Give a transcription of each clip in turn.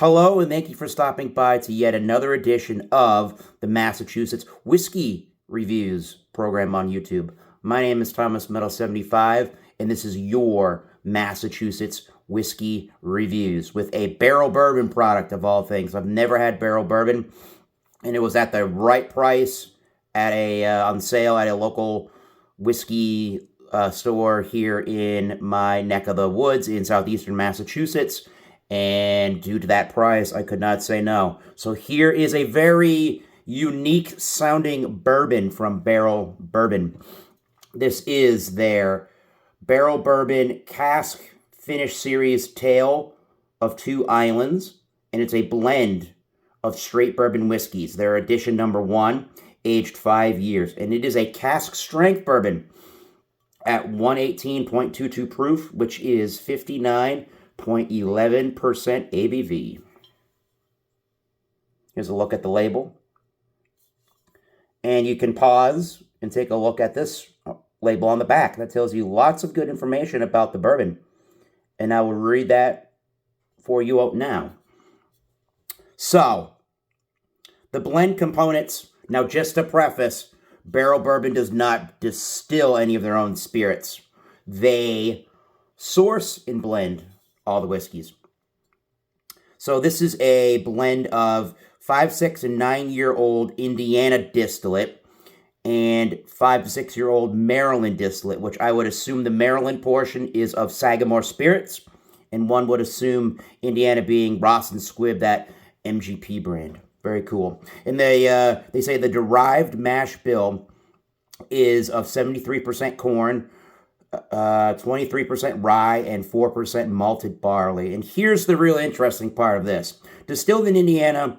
Hello, and thank you for stopping by to yet another edition of the Massachusetts Whiskey Reviews program on YouTube. My name is Thomas Metal75, and this is your Massachusetts Whiskey Reviews with a Barrell Bourbon product of all things. I've never had Barrell Bourbon, and it was at the right price at on sale at a local whiskey store here in my neck of the woods in southeastern Massachusetts. And due to that price, I could not say no. So here is a very unique sounding bourbon from Barrell Bourbon. This is their Barrell Bourbon Cask Finish Series Tale of Two Islands. And it's a blend of straight bourbon whiskeys. Their edition number 1, aged 5 years. And it is a cask strength bourbon at 118.22 proof, which is 59.11% ABV. Here's a look at the label. And you can pause and take a look at this label on the back. That tells you lots of good information about the bourbon. And I will read that for you out now. So, the blend components. Now, just to preface, Barrell Bourbon does not distill any of their own spirits. They source and blend all the whiskeys. So this is a blend of 5, 6, and 9-year-old Indiana distillate and 5 to 6-year-old Maryland distillate, which I would assume the Maryland portion is of Sagamore Spirits, and one would assume Indiana being Ross and Squibb, that MGP brand. Very cool. And they say the derived mash bill is of 73% corn, 23% rye, and 4% malted barley. And here's the real interesting part of this. Distilled in Indiana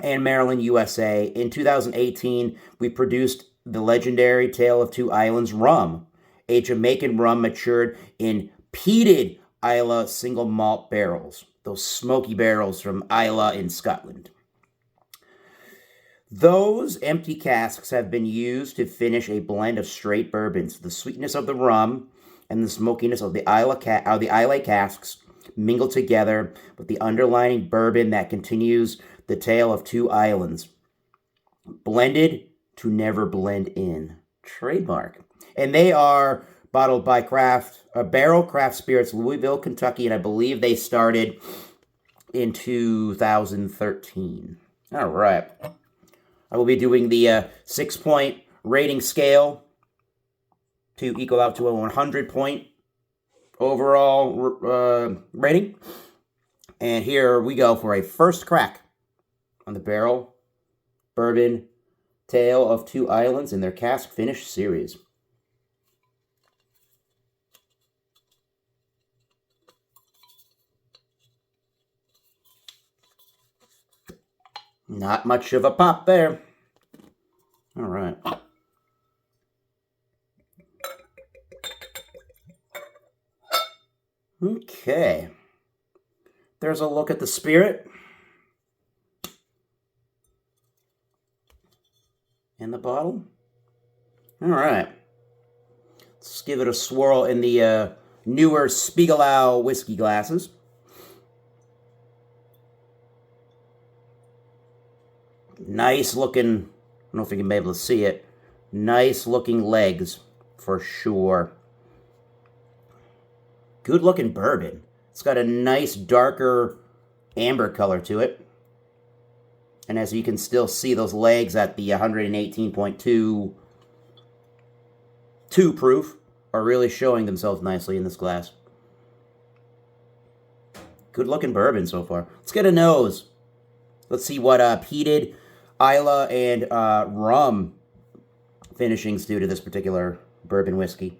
and Maryland, USA, in 2018, we produced the legendary Tale of Two Islands rum, a Jamaican rum matured in peated Islay single malt barrels, those smoky barrels from Islay in Scotland. Those empty casks have been used to finish a blend of straight bourbons. The sweetness of the rum and the smokiness of the Islay casks mingle together with the underlying bourbon that continues the tale of two islands. Blended to never blend in. Trademark. And they are bottled by Barrell Craft Spirits, Louisville, Kentucky, and I believe they started in 2013. All right. I will be doing the 6-point rating scale to equal out to a 100-point overall rating. And here we go for a first crack on the Barrell Bourbon Tale of Two Islands in their cask finish series. Not much of a pop there. All right. Okay. There's a look at the spirit. And the bottle. All right. Let's give it a swirl in the newer Spiegelau whiskey glasses. Nice looking, I don't know if you can be able to see it, nice looking legs for sure. Good looking bourbon. It's got a nice darker amber color to it. And as you can still see, those legs at the 118.2 proof are really showing themselves nicely in this glass. Good looking bourbon so far. Let's get a nose. Let's see what peated Islay and rum finishings do to this particular bourbon whiskey.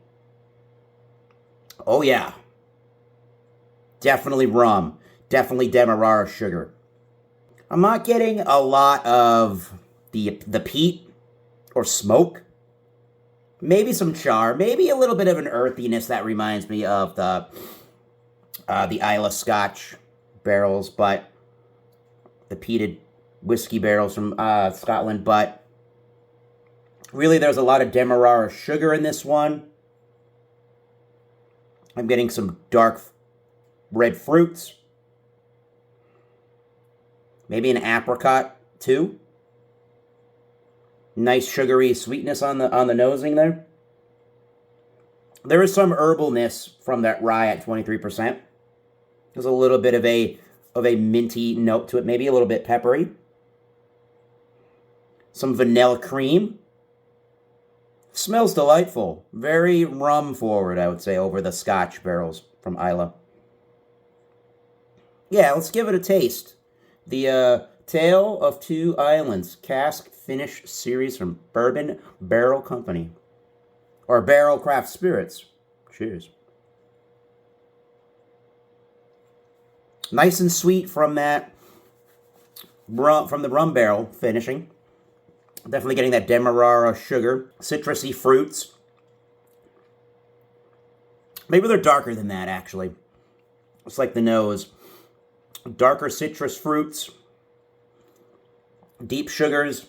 Oh yeah. Definitely rum. Definitely Demerara sugar. I'm not getting a lot of the peat or smoke. Maybe some char. Maybe a little bit of an earthiness that reminds me of the Islay Scotch barrels, but the peated whiskey barrels from Scotland, but really there's a lot of Demerara sugar in this one. I'm getting some dark red fruits. Maybe an apricot too. Nice sugary sweetness on the nosing there. There is some herbalness from that rye at 23%. There's a little bit of a minty note to it, maybe a little bit peppery. Some vanilla cream. Smells delightful. Very rum forward, I would say, over the Scotch barrels from Islay. Yeah, let's give it a taste. The Tale of Two Islands Cask Finish Series from Bourbon Barrel Company. Or Barrell Craft Spirits. Cheers. Nice and sweet from that from the rum barrel finishing. Definitely getting that demerara sugar, citrusy fruits. Maybe they're darker than that, actually. It's like the nose. Darker citrus fruits, deep sugars,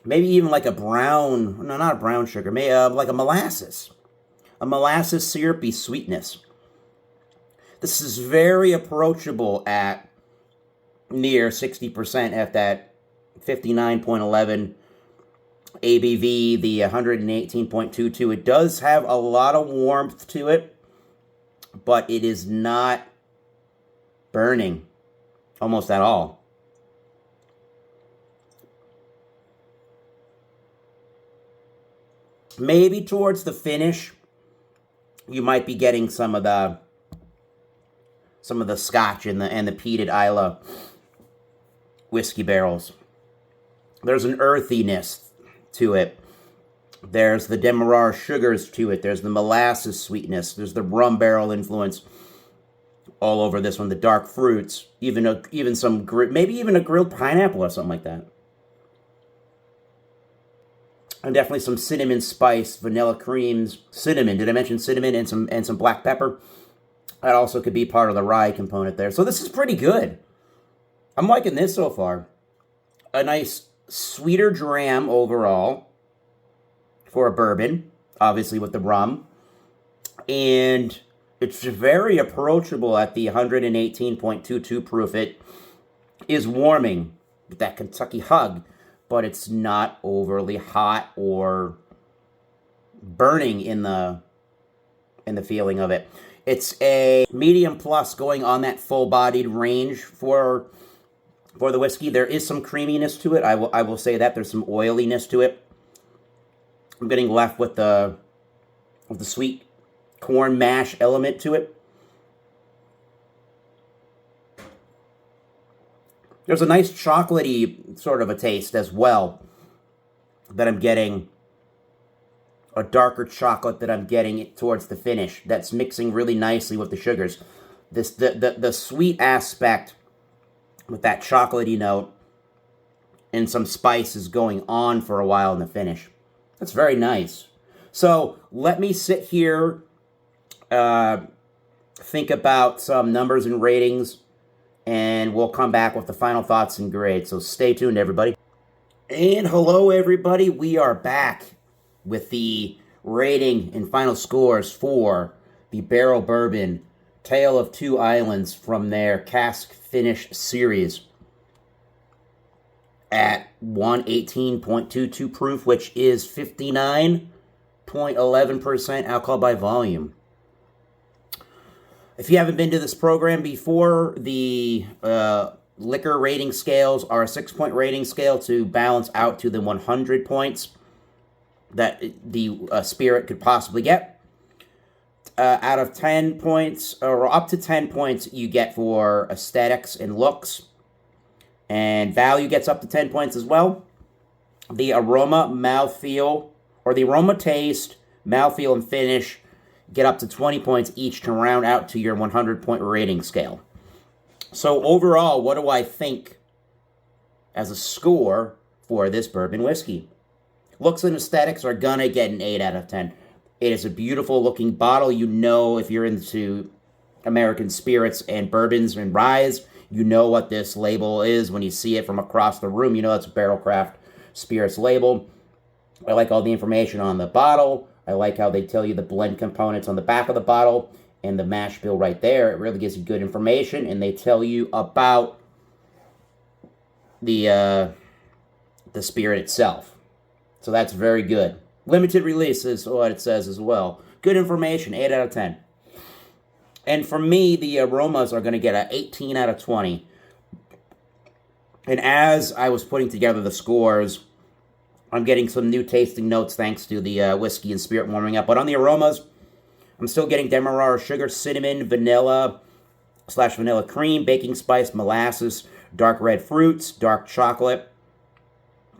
maybe even like a brown, no, not a brown sugar, maybe like a molasses syrupy sweetness. This is very approachable at near 60% at that 59.11 ABV, the 118.22. It does have a lot of warmth to it, but it is not burning almost at all. Maybe towards the finish, you might be getting some of the Scotch and the peated Islay whiskey barrels. There's an earthiness to it. There's the demerara sugars to it. There's the molasses sweetness. There's the rum barrel influence all over this one. The dark fruits, even some maybe even a grilled pineapple or something like that. And definitely some cinnamon spice, vanilla creams, cinnamon. Did I mention cinnamon and some black pepper? That also could be part of the rye component there. So this is pretty good. I'm liking this so far. A nice sweeter dram overall for a bourbon, obviously with the rum. And it's very approachable at the 118.22 proof. It is warming with that Kentucky hug, but it's not overly hot or burning in the feeling of it. It's a medium plus going on that full-bodied range for the whiskey. There is some creaminess to it. I will say that. There's some oiliness to it. I'm getting left with the sweet corn mash element to it. There's a nice chocolatey sort of a taste as well that I'm getting. A darker chocolate that I'm getting towards the finish. That's mixing really nicely with the sugars. The sweet aspect with that chocolatey note and some spice is going on for a while in the finish. That's very nice. So let me sit here, think about some numbers and ratings, and we'll come back with the final thoughts and grades. So stay tuned, everybody. And hello, everybody. We are back with the rating and final scores for the Barrell Bourbon Tale of Two Islands from their Cask Finish series at 118.22 proof, which is 59.11% alcohol by volume. If you haven't been to this program before, the liquor rating scales are a 6-point rating scale to balance out to the 100 points that the spirit could possibly get. Out of 10 points, or up to 10 points, you get for aesthetics and looks. And value gets up to 10 points as well. The aroma, mouthfeel, or the aroma, taste, mouthfeel, and finish get up to 20 points each to round out to your 100-point rating scale. So overall, what do I think as a score for this bourbon whiskey? Looks and aesthetics are gonna get an 8 out of 10. It is a beautiful looking bottle. You know, if you're into American spirits and bourbons and ryes, you know what this label is when you see it from across the room. You know it's a Barrell Craft Spirits label. I like all the information on the bottle. I like how they tell you the blend components on the back of the bottle and the mash bill right there. It really gives you good information, and they tell you about the spirit itself. So that's very good. Limited release is what it says as well. Good information, 8 out of 10. And for me, the aromas are going to get an 18 out of 20. And as I was putting together the scores, I'm getting some new tasting notes thanks to the whiskey and spirit warming up. But on the aromas, I'm still getting demerara sugar, cinnamon, vanilla / vanilla cream, baking spice, molasses, dark red fruits, dark chocolate.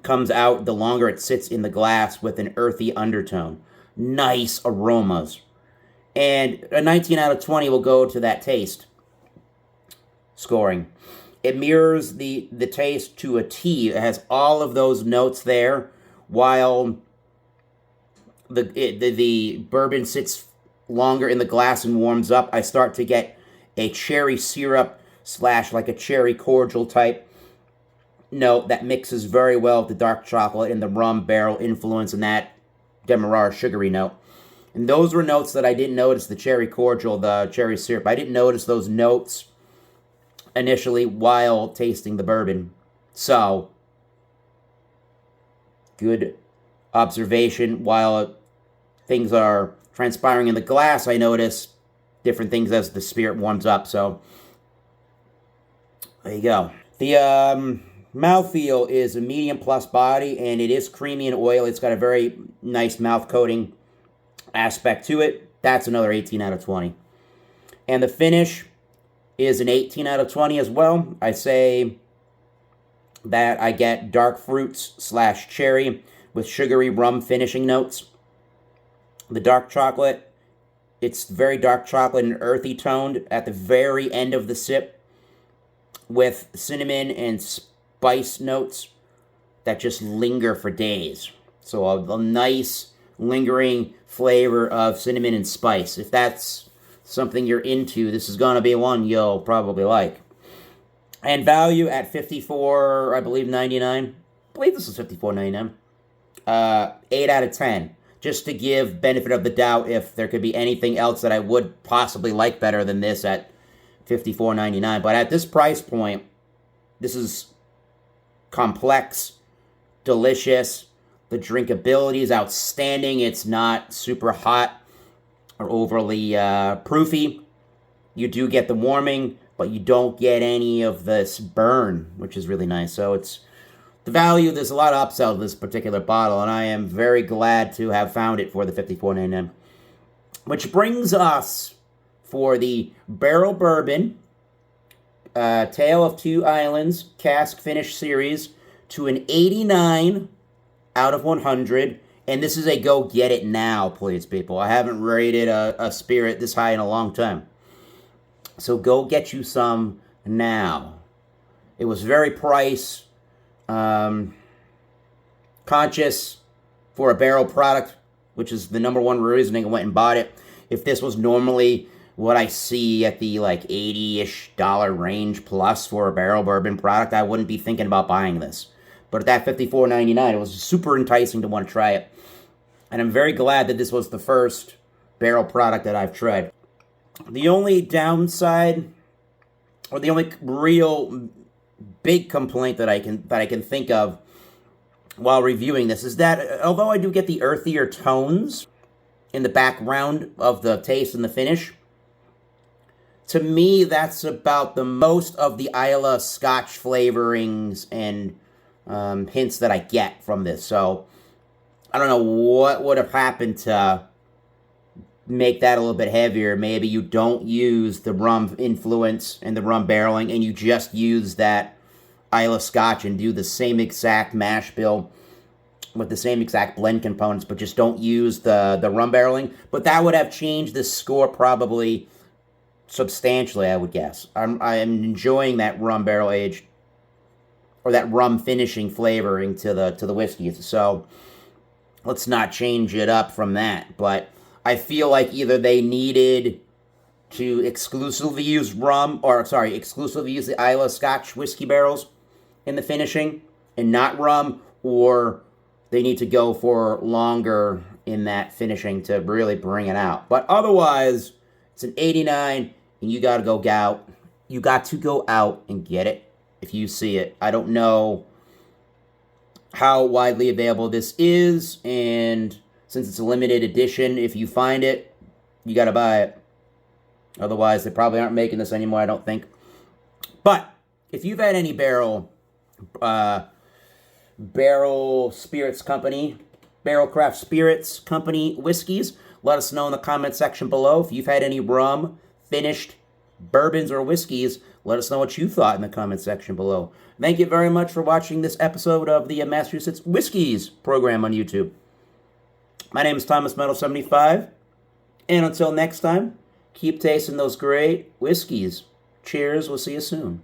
Comes out the longer it sits in the glass with an earthy undertone. Nice aromas. And a 19 out of 20 will go to that taste scoring. It mirrors the taste to a T. It has all of those notes there, while the bourbon sits longer in the glass and warms up. I start to get a cherry syrup / like a cherry cordial type note that mixes very well with the dark chocolate and the rum barrel influence and that demerara sugary note. And those were notes that I didn't notice, the cherry cordial, the cherry syrup. I didn't notice those notes initially while tasting the bourbon. So, good observation. While things are transpiring in the glass, I notice different things as the spirit warms up. So, there you go. The mouthfeel is a medium plus body, and it is creamy and oily. It's got a very nice mouth coating aspect to it. That's another 18 out of 20. And the finish is an 18 out of 20 as well. I say that I get dark fruits / cherry with sugary rum finishing notes. The dark chocolate, it's very dark chocolate and earthy toned at the very end of the sip, with cinnamon and spice notes that just linger for days. So a nice lingering flavor of cinnamon and spice. If that's something you're into, this is going to be one you'll probably like. And value at $54, I believe, 99. I believe this is $54.99. 8 out of 10. Just to give benefit of the doubt if there could be anything else that I would possibly like better than this at $54.99. But at this price point, this is complex, delicious. The drinkability is outstanding. It's not super hot or overly proofy. You do get the warming, but you don't get any of this burn, which is really nice. So it's the value. There's a lot of upsell to this particular bottle, and I am very glad to have found it for the $54.99. Which brings us for the Barrell Bourbon Tale of Two Islands Cask Finish Series to an 89 out of 100. And this is a go get it now, please, people. I haven't rated a spirit this high in a long time. So go get you some now. It was very price conscious for a barrel product, which is the number one reasoning I went and bought it. If this was normally what I see at the like $80-ish range plus for a barrel bourbon product, I wouldn't be thinking about buying this. But at that $54.99, it was super enticing to want to try it. And I'm very glad that this was the first barrel product that I've tried. The only downside, or the only real big complaint that I can think of while reviewing this, is that although I do get the earthier tones in the background of the taste and the finish, to me that's about the most of the Islay Scotch flavorings and hints that I get from this. So I don't know what would have happened to make that a little bit heavier. Maybe you don't use the rum influence and the rum barreling, and you just use that Islay Scotch and do the same exact mash bill with the same exact blend components, but just don't use the rum barreling. But that would have changed the score probably substantially, I would guess. I am enjoying that rum barrel aged, or that rum finishing flavoring to the whiskeys. So let's not change it up from that. But I feel like either they needed to exclusively use exclusively use the Islay Scotch whiskey barrels in the finishing and not rum, or they need to go for longer in that finishing to really bring it out. But otherwise, it's an 89, and you got to go out and get it if you see it. I don't know how widely available this is, and since it's a limited edition, if you find it, you got to buy it. Otherwise, they probably aren't making this anymore, I don't think. But if you've had any Barrell Spirits Company, Barrell Craft Spirits Company whiskeys, let us know in the comment section below. If you've had any rum, finished bourbons, or whiskeys, let us know what you thought in the comment section below. Thank you very much for watching this episode of the Massachusetts Whiskeys program on YouTube. My name is Thomas Metal 75, and until next time, keep tasting those great whiskeys. Cheers, we'll see you soon.